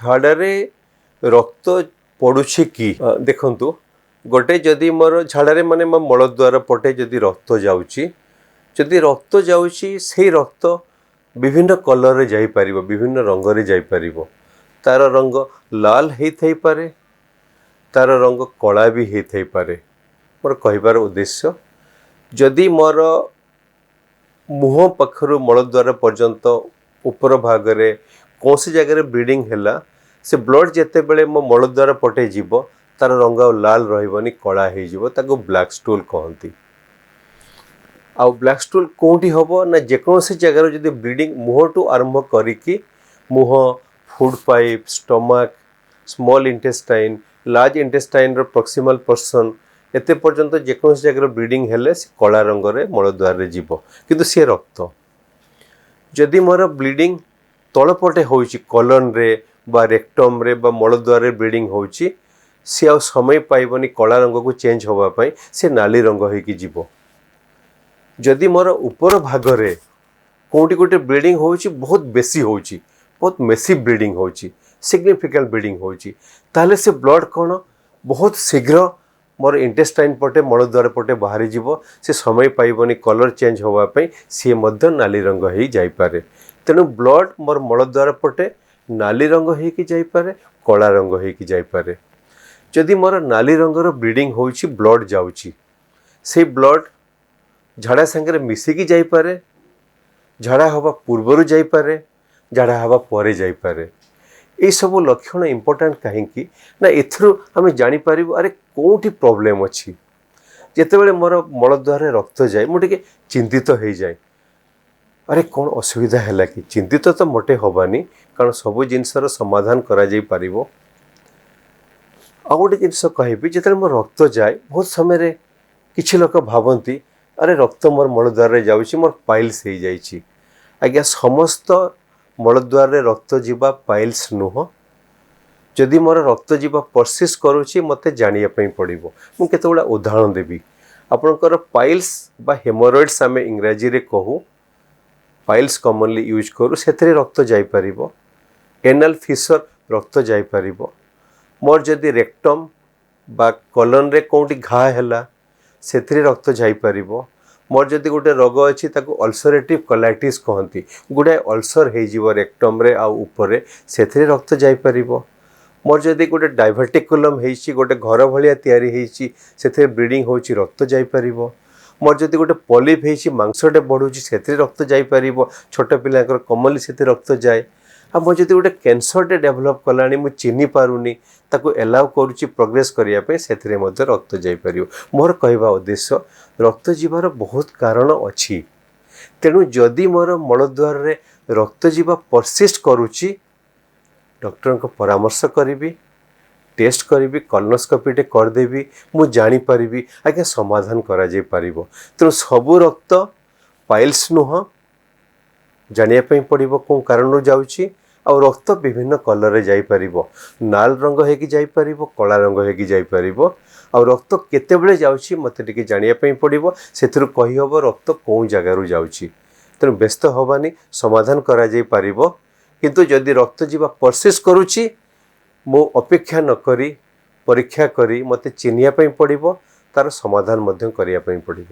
ଝାଡ଼ାରେ ରକ୍ତ ପଡ଼ୁଛି କି ଦେଖନ୍ତୁ ଗୋଟେ ଯଦି ମୋର ଝାଡ଼ାରେ ମାନେ ମୋ ମଳଦ୍ୱାର ପଟେ ଯଦି ରକ୍ତ ଯାଉଛି ସେଇ ରକ୍ତ ବିଭିନ୍ନ କଲର୍ରେ ଯାଇପାରିବ, ବିଭିନ୍ନ ରଙ୍ଗରେ ଯାଇପାରିବ। ତା'ର ରଙ୍ଗ ଲାଲ ହେଇଥାଇପାରେ, ତା'ର ରଙ୍ଗ କଳା ବି ହେଇଥାଇପାରେ। ମୋର କହିବାର ଉଦ୍ଦେଶ୍ୟ, ଯଦି ମୋର ମୁହଁ ପାଖରୁ ମଳଦ୍ୱାର ପର୍ଯ୍ୟନ୍ତ ଉପର ଭାଗରେ କୌଣସି ଜାଗାରେ ବ୍ଲିଡ଼ିଂ ହେଲା, ସେ ବ୍ଲଡ଼ ଯେତେବେଳେ ମୋ ମଳଦ୍ୱାର ପଟେ ଯିବ ତା'ର ରଙ୍ଗ ଆଉ ଲାଲ ରହିବନି, କଳା ହେଇଯିବ। ତାକୁ ବ୍ଲାକ୍ ଷ୍ଟୁଲ୍ କହନ୍ତି। ଆଉ ବ୍ଲାକ୍ ଷ୍ଟୁଲ୍ କେଉଁଠି ହେବ ନା, ଯେକୌଣସି ଜାଗାରୁ ଯଦି ବ୍ଲିଡ଼ିଂ ମୁହଁଠୁ ଆରମ୍ଭ କରିକି ମୁହଁ, food pipe, stomach, small intestine, large ଇଣ୍ଟେଷ୍ଟାଇନ୍ର ପ୍ରକ୍ସିମାଲ୍ ପର୍ସନ୍, ଏତେ ପର୍ଯ୍ୟନ୍ତ ଯେକୌଣସି ଜାଗାରେ ବ୍ଲିଡ଼ିଂ ହେଲେ ସେ କଳା ରଙ୍ଗରେ ମଳଦ୍ୱାରରେ ଯିବ, କିନ୍ତୁ ସେ ରକ୍ତ। ଯଦି ମୋର ବ୍ଲିଡ଼ିଂ ତଳପଟେ ହେଉଛି, କଲନ୍ରେ ବା ରେକ୍ଟମ୍ରେ ବା ମଳଦ୍ୱାରରେ ବ୍ଲିଡ଼ିଂ ହେଉଛି, ସେ ଆଉ ସମୟ ପାଇବନି କଳା ରଙ୍ଗକୁ ଚେଞ୍ଜ ହେବା ପାଇଁ, ସେ ନାଲି ରଙ୍ଗ ହେଇକି ଯିବ। ଯଦି ମୋର ଉପର ଭାଗରେ କେଉଁଠି ଗୋଟେ ବ୍ଲିଡ଼ିଂ ହେଉଛି, ବହୁତ ବେଶୀ ହେଉଛି, ବହୁତ ମେସିଭ୍ ବ୍ଲିଡ଼ିଂ ହେଉଛି, ସିଗ୍ନିଫିକାଣ୍ଟ ବ୍ଲିଡ଼ିଂ ହେଉଛି, ତାହେଲେ ସେ ବ୍ଲଡ଼ କ'ଣ ବହୁତ ଶୀଘ୍ର ମୋର ଇଣ୍ଟେଷ୍ଟାଇନ୍ ପଟେ, ମଳଦ୍ୱାର ପଟେ ବାହାରିଯିବ। ସେ ସମୟ ପାଇବନି କଲର୍ ଚେଞ୍ଜ ହେବା ପାଇଁ, ସିଏ ମଧ୍ୟ ନାଲି ରଙ୍ଗ ହେଇ ଯାଇପାରେ। ତେଣୁ ବ୍ଲଡ଼ ମୋର ମଳଦ୍ୱାର ପଟେ ନାଲି ରଙ୍ଗ ହେଇକି ଯାଇପାରେ, କଳା ରଙ୍ଗ ହେଇକି ଯାଇପାରେ। ଯଦି ମୋର ନାଲି ରଙ୍ଗର ବ୍ଲିଡ଼ିଂ ହେଉଛି, ବ୍ଲଡ଼ ଯାଉଛି, ସେଇ ବ୍ଲଡ଼ ଝାଡ଼ା ସାଙ୍ଗରେ ମିଶିକି ଯାଇପାରେ, ଝାଡ଼ା ହେବା ପୂର୍ବରୁ ଯାଇପାରେ, ଝାଡ଼ା ହେବା ପରେ ଯାଇପାରେ। ଏଇସବୁ ଲକ୍ଷଣ ଇମ୍ପୋର୍ଟାଣ୍ଟ କାହିଁକି ନା, ଏଥିରୁ ଆମେ ଜାଣିପାରିବୁ ଆରେ କେଉଁଠି ପ୍ରୋବ୍ଲେମ୍ ଅଛି। ଯେତେବେଳେ ମୋର ମଳଦ୍ୱାରରେ ରକ୍ତ ଯାଏ, ମୁଁ ଟିକେ ଚିନ୍ତିତ ହେଇଯାଏ, ଆରେ କ'ଣ ଅସୁବିଧା ହେଲା କି? ଚିନ୍ତିତ ତ ମୋଟେ ହେବାନି, କାରଣ ସବୁ ଜିନିଷର ସମାଧାନ କରାଯାଇପାରିବ। ଆଉ ଗୋଟେ ଜିନିଷ କହିବି, ଯେତେବେଳେ ମୋର ରକ୍ତ ଯାଏ, ବହୁତ ସମୟରେ କିଛି ଲୋକ ଭାବନ୍ତି ଆରେ ରକ୍ତ ମୋର ମଳଦ୍ୱାରରେ ଯାଉଛି, ମୋର ପାଇଲ୍ସ ହେଇଯାଇଛି। ଆଜ୍ଞା, ସମସ୍ତ ମଳଦ୍ୱାରରେ ରକ୍ତ ଯିବା ପାଇଲ୍ସ ନୁହଁ। ଯଦି ମୋର ରକ୍ତ ଯିବା ପରସିଷ୍ଟ କରୁଛି, ମୋତେ ଜାଣିବା ପାଇଁ ପଡ଼ିବ। ମୁଁ କେତେଗୁଡ଼ା ଉଦାହରଣ ଦେବି। ଆପଣଙ୍କର ପାଇଲ୍ସ ବା ହେମୋରଏଡ଼୍ସ ଆମେ ଇଂରାଜୀରେ କହୁ, ପାଇଲ୍ସ କମନଲି ୟୁଜ୍ କରୁ, ସେଥିରେ ରକ୍ତ ଯାଇପାରିବ। ଏନାଲ୍ ଫିସର୍ ରକ୍ତ ଯାଇପାରିବ। ମୋର ଯଦି ରେକ୍ଟମ୍ ବା କଲନ୍ରେ କେଉଁଠି ଘା ହେଲା, ସେଥିରେ ରକ୍ତ ଯାଇପାରିବ। ମୋର ଯଦି ଗୋଟେ ରୋଗ ଅଛି, ତାକୁ ଅଲସରେଟିଭ୍ କୋଲାଇଟିସ୍ କହନ୍ତି, ଗୁଡ଼ାଏ ଅଲସର ହେଇଯିବ ରେକ୍ଟମ୍ରେ ଆଉ ଉପରେ, ସେଥିରେ ରକ୍ତ ଯାଇପାରିବ। ମୋର ଯଦି ଗୋଟେ ଡାଇଭର୍ଟିକୁଲମ୍ ହେଇଛି, ଗୋଟେ ଘର ଭଳିଆ ତିଆରି ହେଇଛି, ସେଥିରେ ବ୍ଲିଡ଼ିଂ ହେଉଛି, ରକ୍ତ ଯାଇପାରିବ। ମୋର ଯଦି ଗୋଟେ ପଲିପ୍ ହେଇଛି, ମାଂସଟେ ବଢ଼ୁଛି, ସେଥିରେ ରକ୍ତ ଯାଇପାରିବ। ଛୋଟ ପିଲାଙ୍କର କମନଲି ସେଥିରେ ରକ୍ତ ଯାଏ। ଆଉ ମୋର ଯଦି ଗୋଟେ କ୍ୟାନ୍ସରଟେ ଡେଭଲପ୍ କଲାଣି, ମୁଁ ଚିହ୍ନି ପାରୁନି, ତାକୁ ଏଲାଉ କରୁଛି ପ୍ରୋଗ୍ରେସ୍ କରିବା ପାଇଁ, ସେଥିରେ ମଧ୍ୟ ରକ୍ତ ଯାଇପାରିବ। ମୋର କହିବା ଉଦ୍ଦେଶ୍ୟ, ରକ୍ତ ଯିବାର ବହୁତ କାରଣ ଅଛି। ତେଣୁ ଯଦି ମୋର ମଳଦ୍ୱାରରେ ରକ୍ତ ଯିବା ପରସିଷ୍ଟ କରୁଛି, ଡକ୍ଟରଙ୍କ ପରାମର୍ଶ କରିବି, ଟେଷ୍ଟ କରିବି, କଲୋନୋସ୍କୋପିଟେ କରିଦେବି, ମୁଁ ଜାଣିପାରିବି ଆଜ୍ଞା ସମାଧାନ କରାଯାଇପାରିବ। ତେଣୁ ସବୁ ରକ୍ତ ପାଇଲ୍ସ ନୁହଁ, ଜାଣିବା ପାଇଁ ପଡ଼ିବ କେଉଁ କାରଣରୁ ଯାଉଛି। ଆଉ ରକ୍ତ ବିଭିନ୍ନ କଲର୍ରେ ଯାଇପାରିବ, ନାଲ ରଙ୍ଗ ହେଇକି ଯାଇପାରିବ, କଳା ରଙ୍ଗ ହେଇକି ଯାଇପାରିବ। ଆଉ ରକ୍ତ କେତେବେଳେ ଯାଉଛି ମୋତେ ଟିକେ ଜାଣିବା ପାଇଁ ପଡ଼ିବ, ସେଥିରୁ କହିହେବ ରକ୍ତ କେଉଁ ଜାଗାରୁ ଯାଉଛି। ତେଣୁ ବ୍ୟସ୍ତ ହେବାନି, ସମାଧାନ କରାଯାଇପାରିବ। କିନ୍ତୁ ଯଦି ରକ୍ତ ଯିବା ପରସିଷ୍ଟ କରୁଛି, ମୁଁ ଅପେକ୍ଷା ନ କରି, ପରୀକ୍ଷା କରି ମୋତେ ଚିହ୍ନିବା ପାଇଁ ପଡ଼ିବ, ତା'ର ସମାଧାନ ମଧ୍ୟ କରିବା ପାଇଁ ପଡ଼ିବ।